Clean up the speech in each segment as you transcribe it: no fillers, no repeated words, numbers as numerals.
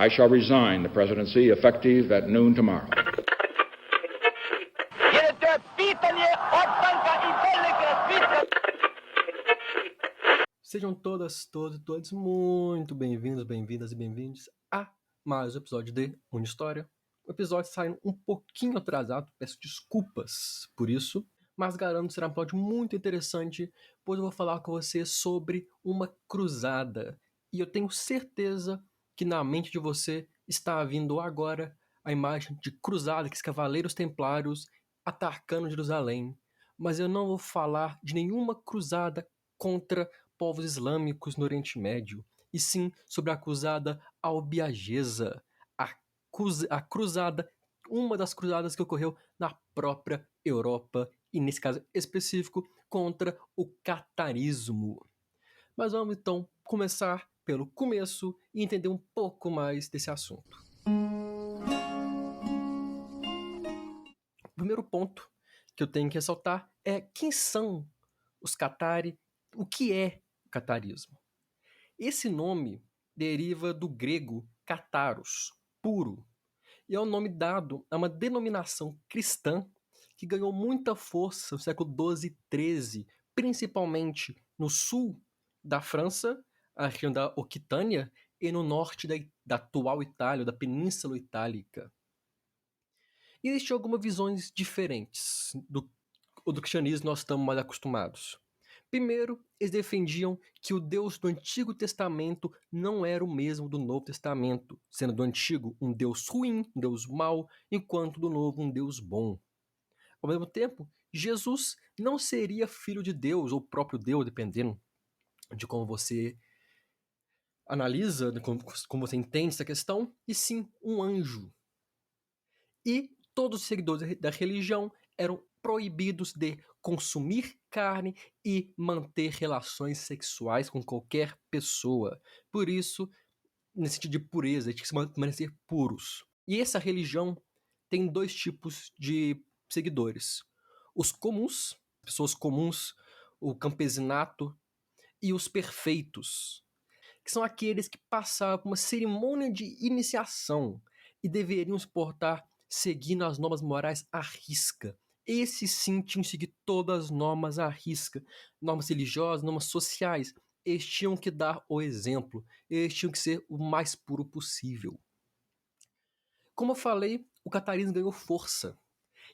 I shall resign the presidency effective at noon tomorrow. Sejam todas, todos e todos muito bem-vindos, bem-vindas e bem-vindos a mais um episódio de Uma História. O episódio saindo um pouquinho atrasado, peço desculpas por isso, mas garanto que será um episódio muito interessante, pois eu vou falar com você sobre uma cruzada. E eu tenho certeza que na mente de você está vindo agora a imagem de cruzada, que os cavaleiros templários atacando Jerusalém. Mas eu não vou falar de nenhuma cruzada contra povos islâmicos no Oriente Médio, e sim sobre a cruzada albiagesa, a cruzada, uma das cruzadas que ocorreu na própria Europa, e nesse caso específico, contra o catarismo. Mas vamos então começar pelo começo e entender um pouco mais desse assunto. O primeiro ponto que eu tenho que ressaltar é quem são os catari, o que é o catarismo. Esse nome deriva do grego kataros, puro, e é o nome dado a uma denominação cristã que ganhou muita força no século XII e XIII, principalmente no sul da França, a região da Oquitânia, e no norte da atual Itália, da Península Itálica. E existem algumas visões diferentes do cristianismo que nós estamos mais acostumados. Primeiro, eles defendiam que o Deus do Antigo Testamento não era o mesmo do Novo Testamento, sendo do Antigo um Deus ruim, um Deus mau, enquanto do Novo um Deus bom. Ao mesmo tempo, Jesus não seria filho de Deus ou próprio Deus, dependendo de como você analisa, de como você entende essa questão, e sim um anjo. E todos os seguidores da religião eram proibidos de consumir carne e manter relações sexuais com qualquer pessoa. Por isso, nesse sentido de pureza, tinha que se permanecer puros. E essa religião tem dois tipos de seguidores. Os comuns, pessoas comuns, o campesinato, e os perfeitos, que são aqueles que passaram por uma cerimônia de iniciação e deveriam se portar seguindo as normas morais à risca. Esses sim tinham que seguir todas as normas à risca, normas religiosas, normas sociais. Eles tinham que dar o exemplo, eles tinham que ser o mais puro possível. Como eu falei, o catarismo ganhou força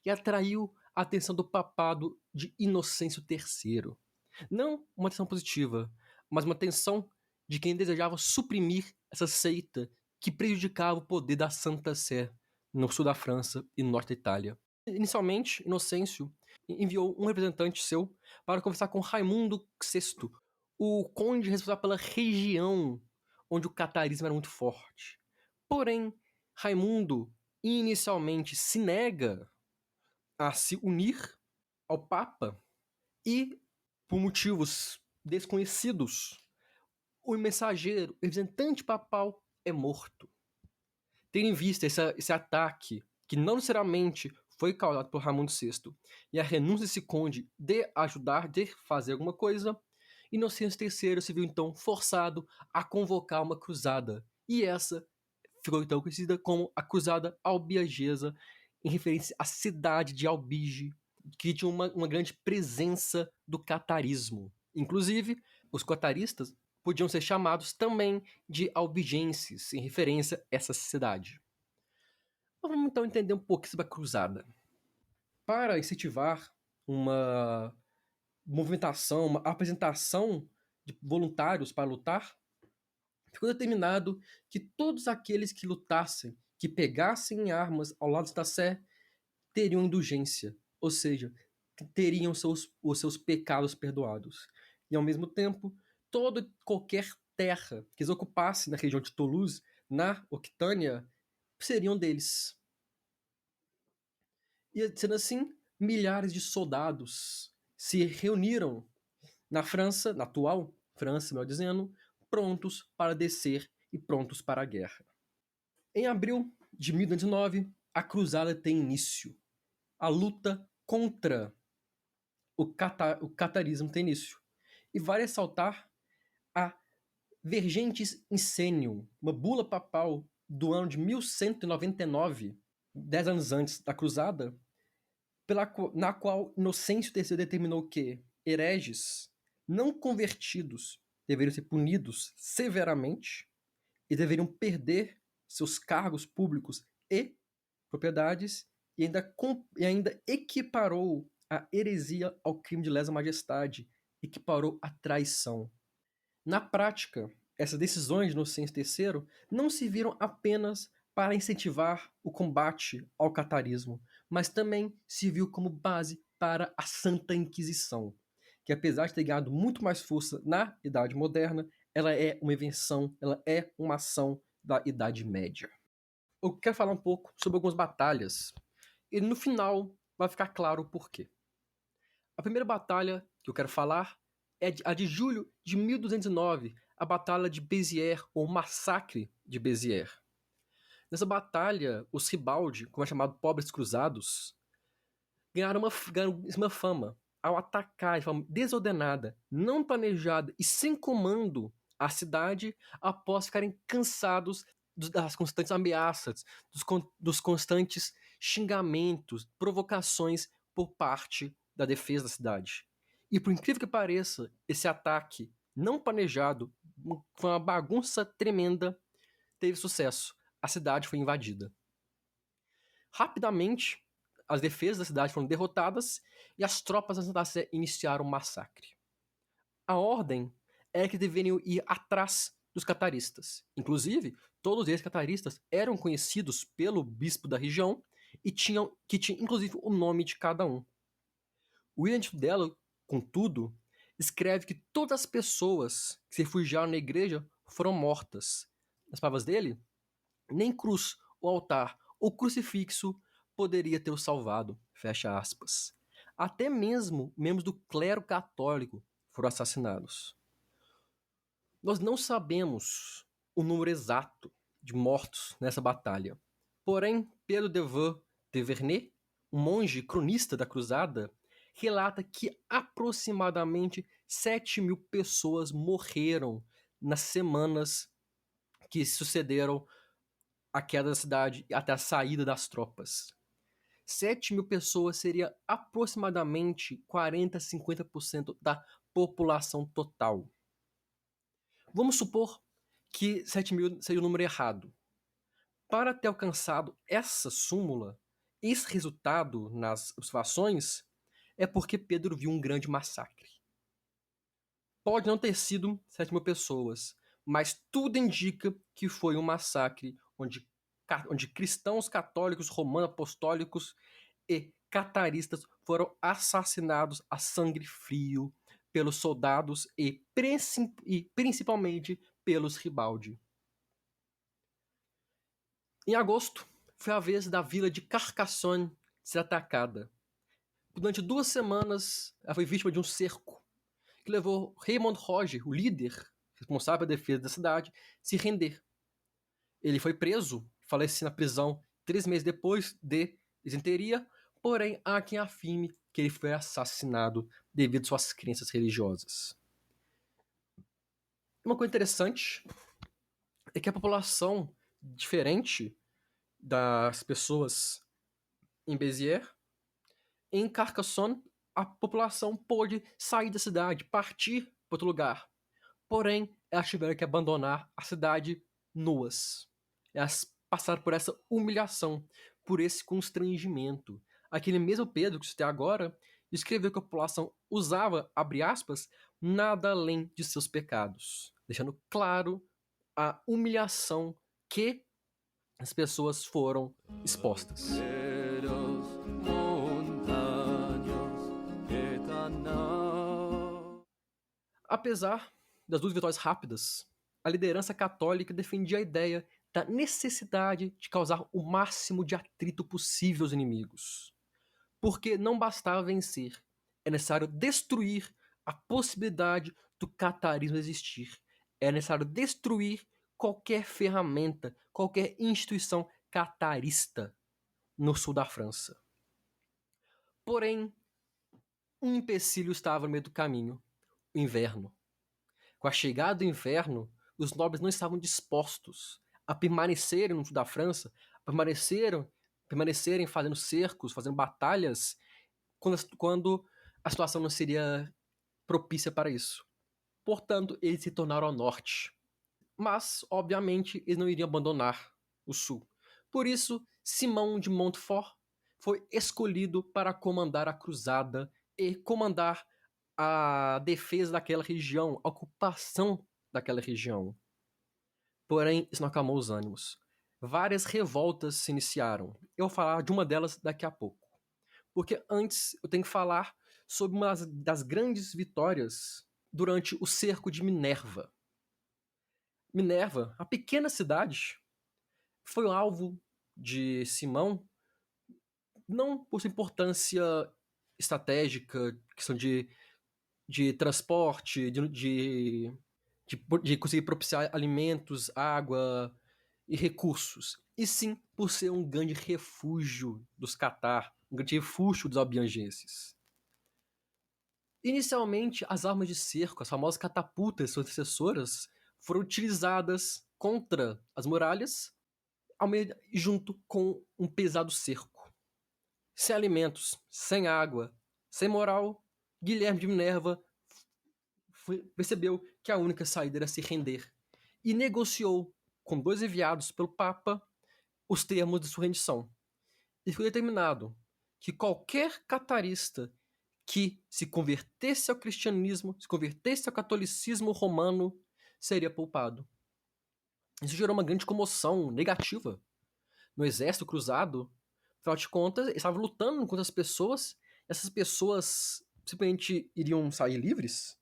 e atraiu a atenção do papado de Inocêncio III. Não uma atenção positiva, mas uma atenção de quem desejava suprimir essa seita que prejudicava o poder da Santa Sé no sul da França e no norte da Itália. Inicialmente, Inocêncio enviou um representante seu para conversar com Raimundo VI, o conde responsável pela região onde o catarismo era muito forte. Porém, Raimundo inicialmente se nega a se unir ao Papa e, por motivos desconhecidos, o mensageiro, o representante papal, é morto. Tendo em vista esse ataque, que não necessariamente foi causado por Raimundo VI, e a renúncia desse conde de ajudar, de fazer alguma coisa, Inocêncio III se viu então forçado a convocar uma cruzada. E essa ficou então conhecida como a Cruzada Albiagesa, em referência à cidade de Albige, que tinha uma grande presença do catarismo. Inclusive, os cataristas podiam ser chamados também de albigenses, em referência a essa cidade. Vamos então entender um pouco sobre a cruzada. Para incentivar uma movimentação, uma apresentação de voluntários para lutar, ficou determinado que todos aqueles que lutassem, que pegassem armas ao lado da Sé, teriam indulgência, ou seja, teriam os seus pecados perdoados. E ao mesmo tempo, qualquer terra que eles ocupassem na região de Toulouse, na Occitânia, seriam deles. E sendo assim, milhares de soldados se reuniram na França, na atual França, melhor dizendo, prontos para descer e prontos para a guerra. Em abril de 1209, a cruzada tem início. A luta contra o catarismo tem início. E vale ressaltar a Vergentis Incenium, uma bula papal do ano de 1199, 10 anos antes da Cruzada, na qual Inocêncio III determinou que hereges não convertidos deveriam ser punidos severamente e deveriam perder seus cargos públicos e propriedades, e ainda equiparou a heresia ao crime de lesa majestade, equiparou a traição. Na prática, essas decisões de Inocêncio III não serviram apenas para incentivar o combate ao catarismo, mas também serviu como base para a Santa Inquisição, que apesar de ter ganhado muito mais força na Idade Moderna, ela é uma invenção, ela é uma ação da Idade Média. Eu quero falar um pouco sobre algumas batalhas, e no final vai ficar claro o porquê. A primeira batalha que eu quero falar é a de julho de 1209, a Batalha de Béziers, ou Massacre de Béziers. Nessa batalha, os Ribaldi, como é chamado Pobres Cruzados, ganharam uma fama ao atacar de forma desordenada, não planejada e sem comando a cidade após ficarem cansados das constantes ameaças, dos constantes xingamentos, provocações por parte da defesa da cidade. E por incrível que pareça, esse ataque não planejado, foi uma bagunça tremenda, teve sucesso. A cidade foi invadida. Rapidamente, as defesas da cidade foram derrotadas e as tropas da Santa Sé iniciaram o massacre. A ordem era que deveriam ir atrás dos cataristas. Inclusive, todos esses cataristas eram conhecidos pelo bispo da região e tinha inclusive o nome de cada um. William de Tudela, contudo, escreve que todas as pessoas que se refugiaram na igreja foram mortas. Nas palavras dele, nem cruz, ou altar, ou crucifixo poderia ter o salvado. Fecha aspas. Até mesmo membros do clero católico foram assassinados. Nós não sabemos o número exato de mortos nessa batalha. Porém, Pedro de Vernet, um monge cronista da cruzada, relata que aproximadamente 7.000 pessoas morreram nas semanas que sucederam a queda da cidade até a saída das tropas. 7.000 pessoas seria aproximadamente 40 a 50% da população total. Vamos supor que 7.000 seria o número errado. Para ter alcançado essa súmula, esse resultado nas observações, é porque Pedro viu um grande massacre. Pode não ter sido 7.000 pessoas, mas tudo indica que foi um massacre onde cristãos católicos, romanos apostólicos e cataristas foram assassinados a sangue frio pelos soldados e principalmente pelos Ribaldi. Em agosto, foi a vez da vila de Carcassonne ser atacada. Durante 2 semanas, ela foi vítima de um cerco que levou Raymond Roger, o líder responsável pela defesa da cidade, a se render. Ele foi preso, faleceu na prisão 3 meses depois de disenteria, porém há quem afirme que ele foi assassinado devido às suas crenças religiosas. Uma coisa interessante é que a população, diferente das pessoas em Béziers, em Carcassonne, a população pôde sair da cidade, partir para outro lugar. Porém, elas tiveram que abandonar a cidade nuas. Elas passaram por essa humilhação, por esse constrangimento. Aquele mesmo Pedro que citei agora escreveu que a população usava, abre aspas, nada além de seus pecados, deixando claro a humilhação que as pessoas foram expostas. Apesar das 2 vitórias rápidas, a liderança católica defendia a ideia da necessidade de causar o máximo de atrito possível aos inimigos. Porque não bastava vencer, é necessário destruir a possibilidade do catarismo existir. É necessário destruir qualquer ferramenta, qualquer instituição catarista no sul da França. Porém, um empecilho estava no meio do caminho: o inverno. Com a chegada do inverno, os nobres não estavam dispostos a permanecerem no sul da França, permanecerem fazendo cercos, fazendo batalhas, quando a situação não seria propícia para isso. Portanto, eles se tornaram ao norte. Mas, obviamente, eles não iriam abandonar o sul. Por isso, Simão de Montfort foi escolhido para comandar a cruzada e comandar a defesa daquela região, a ocupação daquela região. Porém, isso não acalmou os ânimos. Várias revoltas se iniciaram. Eu vou falar de uma delas daqui a pouco. Porque antes eu tenho que falar sobre uma das grandes vitórias durante o cerco de Minerva. Minerva, a pequena cidade, foi o alvo de Simão, não por sua importância estratégica, questão de transporte, de conseguir propiciar alimentos, água e recursos, e sim por ser um grande refúgio dos catar, um grande refúgio dos albigenses. Inicialmente, as armas de cerco, as famosas catapultas suas antecessoras, foram utilizadas contra as muralhas, junto com um pesado cerco. Sem alimentos, sem água, sem moral, Guilherme de Minerva percebeu que a única saída era se render e negociou com 2 enviados pelo Papa os termos de sua rendição. E foi determinado que qualquer catarista que se convertesse ao cristianismo, se convertesse ao catolicismo romano, seria poupado. Isso gerou uma grande comoção negativa no exército cruzado. Afinal de contas, eles estavam lutando contra as pessoas, essas pessoas simplesmente iriam sair livres?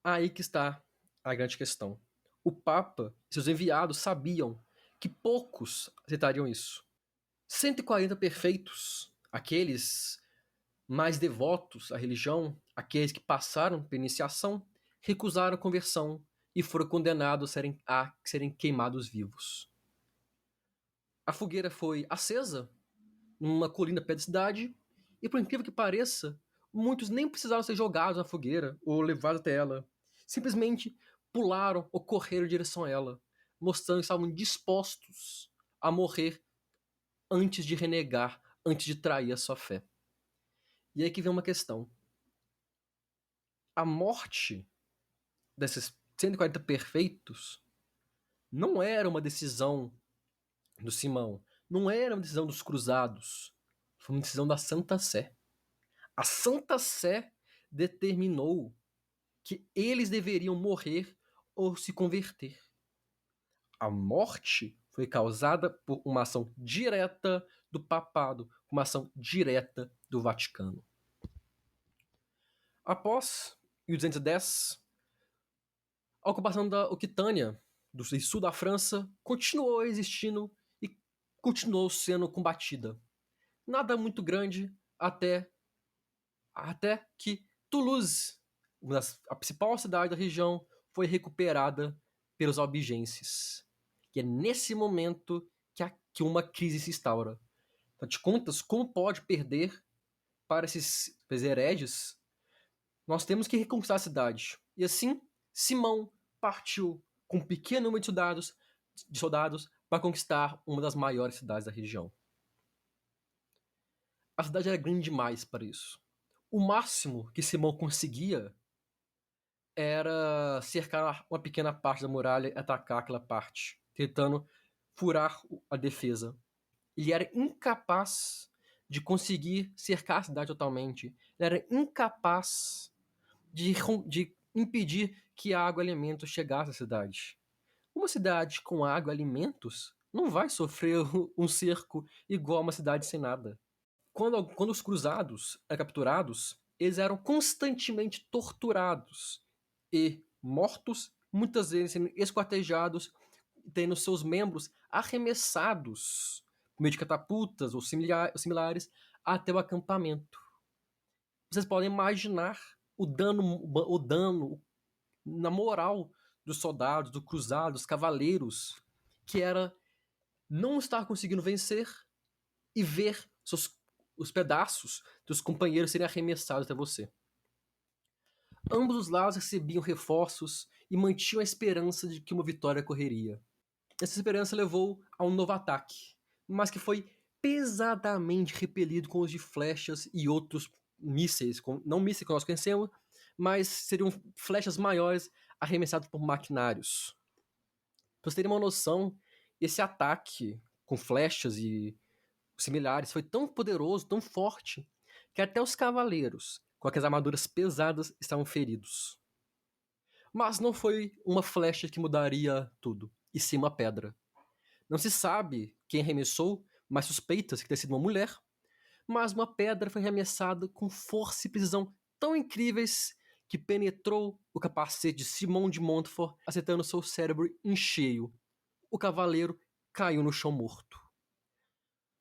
Aí que está a grande questão. O Papa e seus enviados sabiam que poucos aceitariam isso. 140 perfeitos, aqueles mais devotos à religião, aqueles que passaram pela iniciação, recusaram a conversão e foram condenados a serem queimados vivos. A fogueira foi acesa numa colina perto da cidade e, por incrível que pareça, muitos nem precisaram ser jogados na fogueira ou levados até ela. Simplesmente pularam ou correram em direção a ela, mostrando que estavam dispostos a morrer antes de renegar, antes de trair a sua fé. E aí que vem uma questão. A morte desses 140 perfeitos não era uma decisão do Simão, não era uma decisão dos cruzados, foi uma decisão da Santa Sé. A Santa Sé determinou que eles deveriam morrer ou se converter. A morte foi causada por uma ação direta do papado, uma ação direta do Vaticano. Após 1210, a ocupação da Occitânia, do sul da França, continuou existindo e continuou sendo combatida. Nada muito grande até que Toulouse, a principal cidade da região, foi recuperada pelos albigenses. E é nesse momento que uma crise se instaura. Afinal de contas, como pode perder para esses hereges? Nós temos que reconquistar a cidade. E assim, Simão partiu com um pequeno número de soldados para conquistar uma das maiores cidades da região. A cidade era grande demais para isso. O máximo que Simão conseguia era cercar uma pequena parte da muralha e atacar aquela parte, tentando furar a defesa. Ele era incapaz de conseguir cercar a cidade totalmente. Ele era incapaz de impedir que água e alimentos chegassem à cidade. Uma cidade com água e alimentos não vai sofrer um cerco igual a uma cidade sem nada. Quando os cruzados eram capturados, eles eram constantemente torturados e mortos, muitas vezes sendo esquartejados, tendo seus membros arremessados por meio de catapultas ou similares até o acampamento. Vocês podem imaginar o dano na moral dos soldados, dos cruzados, dos cavaleiros, que era não estar conseguindo vencer e ver os pedaços dos companheiros serem arremessados até você. Ambos os lados recebiam reforços e mantinham a esperança de que uma vitória correria. Essa esperança levou a um novo ataque, mas que foi pesadamente repelido com os de flechas e outros mísseis, não mísseis que nós conhecemos, mas seriam flechas maiores arremessadas por maquinários. Para vocês terem uma noção, esse ataque com flechas e similares foi tão poderoso, tão forte, que até os cavaleiros, com aquelas armaduras pesadas, estavam feridos. Mas não foi uma flecha que mudaria tudo, e sim uma pedra. Não se sabe quem arremessou, mas suspeita-se que tenha sido uma mulher, mas uma pedra foi arremessada com força e precisão tão incríveis que penetrou o capacete de Simão de Montfort, acertando seu cérebro em cheio. O cavaleiro caiu no chão morto.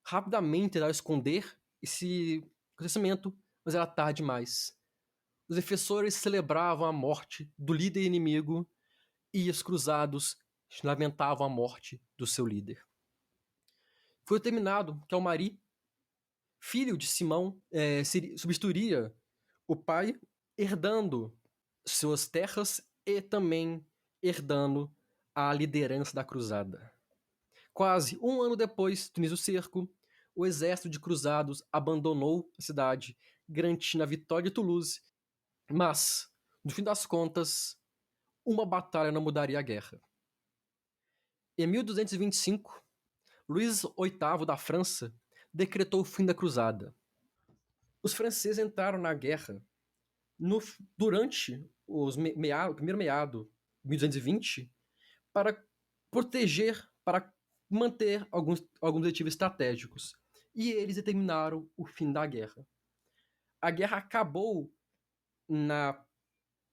Rapidamente tentaram esconder esse acontecimento, mas era tarde demais. Os defensores celebravam a morte do líder inimigo e os cruzados lamentavam a morte do seu líder. Foi determinado que Almari, filho de Simão, substituiria o pai, herdando suas terras e também herdando a liderança da cruzada. Quase um ano depois do início do cerco, o exército de cruzados abandonou a cidade, garantindo a vitória de Toulouse, mas, no fim das contas, uma batalha não mudaria a guerra. Em 1225, Luís VIII da França decretou o fim da cruzada. Os franceses entraram na guerra durante o primeiro meado de 1220 para proteger, para manter alguns objetivos estratégicos. E eles determinaram o fim da guerra. A guerra acabou na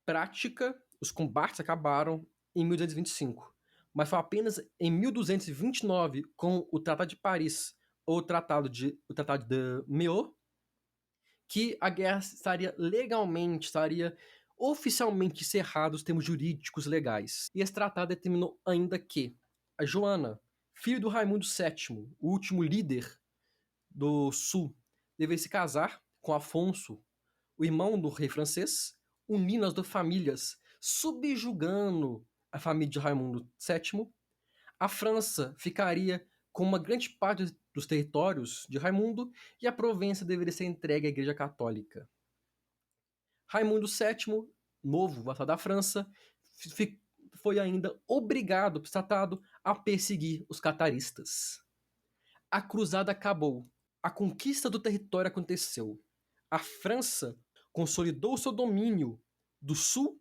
prática, os combates acabaram em 1225, mas foi apenas em 1229, com o Tratado de Paris, ou o Tratado de Meaux, que a guerra estaria oficialmente encerrada os termos jurídicos legais. E esse tratado determinou ainda que a Joana, filho do Raimundo VII, o último líder do Sul, deveria se casar com Afonso, o irmão do rei francês, unindo as duas famílias, subjugando a família de Raimundo VII. A França ficaria com uma grande parte dos territórios de Raimundo e a Provença deveria ser entregue à Igreja Católica. Raimundo VII, novo vassalo da França, foi ainda obrigado, tratado, a perseguir os cataristas. A cruzada acabou. A conquista do território aconteceu. A França consolidou seu domínio do sul,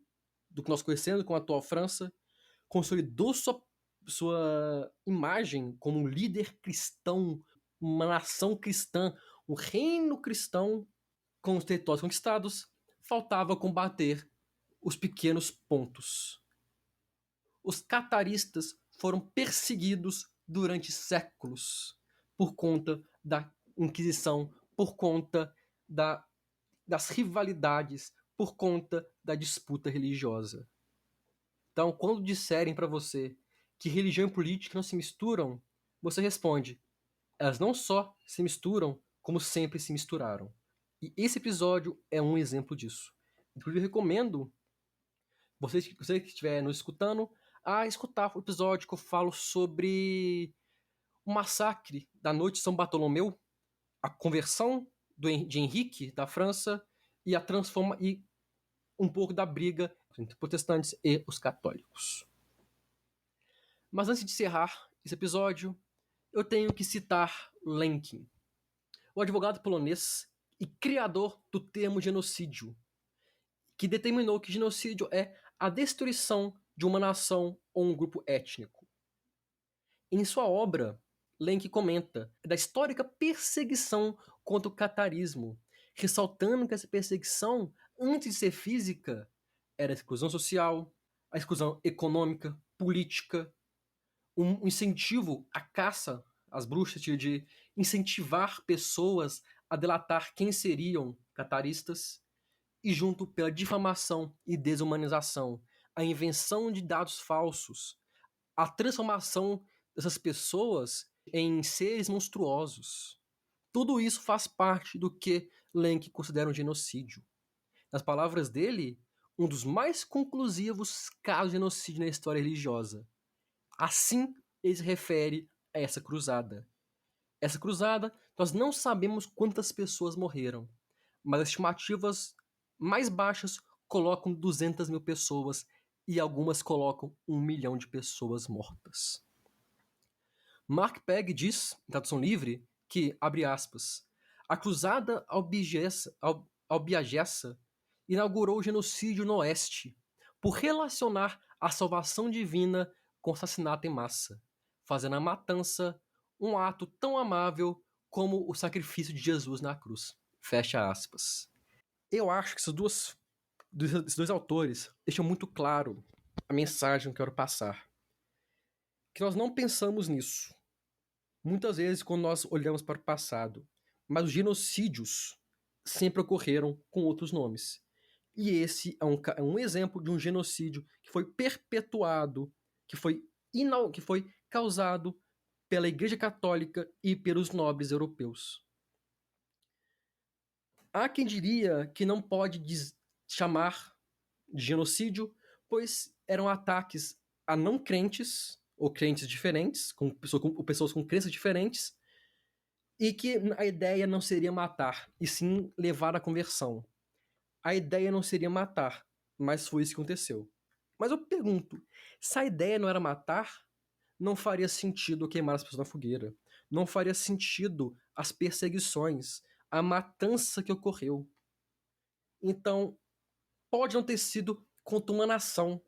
do que nós conhecemos como a atual França, consolidou sua imagem como um líder cristão, uma nação cristã, um reino cristão com os territórios conquistados. Faltava combater os pequenos pontos. Os cataristas foram perseguidos durante séculos por conta da Inquisição, por conta das rivalidades, por conta da disputa religiosa. Então, quando disserem para você que religião e política não se misturam, você responde: elas não só se misturam, como sempre se misturaram. E esse episódio é um exemplo disso. Inclusive, eu recomendo você que estiver nos escutando a escutar o episódio que eu falo sobre o massacre da noite de São Bartolomeu, a conversão de Henrique da França e e um pouco da briga entre protestantes e os católicos. Mas antes de encerrar esse episódio, eu tenho que citar Lenkin, o advogado polonês e criador do termo genocídio, que determinou que genocídio é a destruição de uma nação ou um grupo étnico. Em sua obra, Lenk comenta da histórica perseguição contra o catarismo, ressaltando que essa perseguição, antes de ser física, era a exclusão social, a exclusão econômica, política, um incentivo à caça às bruxas, de incentivar pessoas a delatar quem seriam cataristas, e junto pela difamação e desumanização, a invenção de dados falsos, a transformação dessas pessoas em seres monstruosos. Tudo isso faz parte do que Lenk considera um genocídio. Nas palavras dele, um dos mais conclusivos casos de genocídio na história religiosa. Assim ele se refere a essa cruzada. Essa cruzada, nós não sabemos quantas pessoas morreram, mas as estimativas mais baixas colocam 200 mil pessoas e algumas colocam 1 milhão de pessoas mortas. Mark Pegg diz, em tradução livre, que, abre aspas, a cruzada albiagessa inaugurou o genocídio no Oeste, por relacionar a salvação divina com assassinato em massa, fazendo a matança um ato tão amável como o sacrifício de Jesus na cruz. Fecha aspas. Eu acho que esses dois autores deixam muito claro a mensagem que eu quero passar. Que nós não pensamos nisso. Muitas vezes quando nós olhamos para o passado. Mas os genocídios sempre ocorreram com outros nomes. E esse é um exemplo de um genocídio que foi perpetuado, que foi causado pela Igreja Católica e pelos nobres europeus. Há quem diria que não pode chamar de genocídio, pois eram ataques a não crentes, ou crentes diferentes, pessoas com crenças diferentes, e que a ideia não seria matar, e sim levar à conversão. A ideia não seria matar, mas foi isso que aconteceu. Mas eu pergunto, se a ideia não era matar, não faria sentido queimar as pessoas na fogueira. Não faria sentido as perseguições, a matança que ocorreu. Então, pode não ter sido contra uma nação,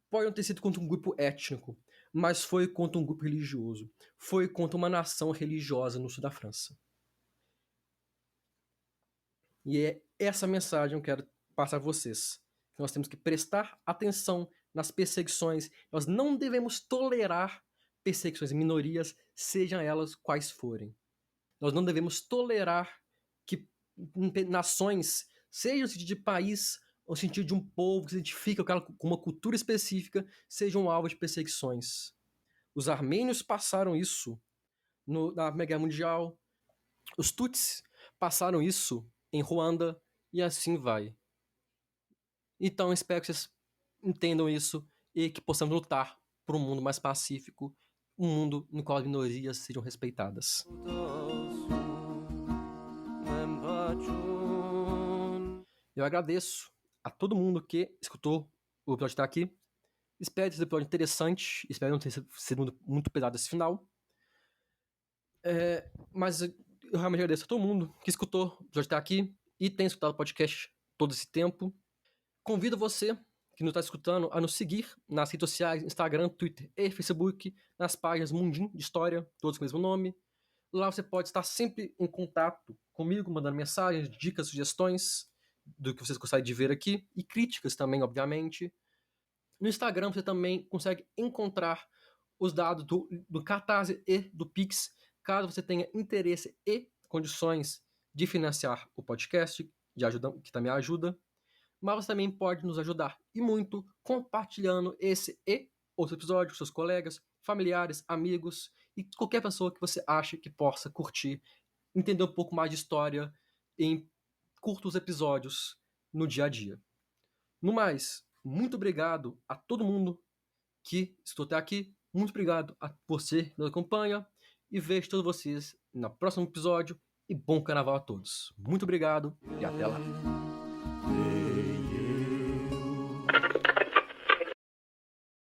pode não ter sido contra um grupo étnico, mas foi contra um grupo religioso. Foi contra uma nação religiosa no sul da França. E é essa mensagem que eu quero passar a vocês. Que nós temos que prestar atenção nas perseguições. Nós não devemos tolerar perseguições em minorias, sejam elas quais forem. Nós não devemos tolerar que nações, seja no sentido de país, ou no sentido de um povo que se identifica com uma cultura específica, sejam alvo de perseguições. Os armênios passaram isso na Primeira Guerra Mundial. Os Tutsis passaram isso em Ruanda e assim vai. Então espero que vocês entendam isso e que possamos lutar por um mundo mais pacífico, um mundo no qual as minorias sejam respeitadas. Eu agradeço a todo mundo que escutou o episódio até aqui. Espero ter sido um episódio interessante, espero não ter sido muito pesado esse final. Mas eu realmente agradeço a todo mundo que escutou o episódio até aqui e tem escutado o podcast todo esse tempo. Convido você que nos está escutando a nos seguir nas redes sociais, Instagram, Twitter e Facebook, nas páginas Mundim de História, todos com o mesmo nome. Lá você pode estar sempre em contato comigo, mandando mensagens, dicas, sugestões do que vocês gostariam de ver aqui e críticas também, obviamente. No Instagram você também consegue encontrar os dados do Catarse e do Pix, caso você tenha interesse e condições de financiar o podcast, que também ajuda. Mas você também pode nos ajudar, e muito, compartilhando esse e outros episódios com seus colegas, familiares, amigos e qualquer pessoa que você ache que possa curtir, entender um pouco mais de história em curtos episódios no dia a dia. No mais, muito obrigado a todo mundo que estou até aqui, muito obrigado a você que nos acompanha e vejo todos vocês no próximo episódio e bom carnaval a todos. Muito obrigado e até lá.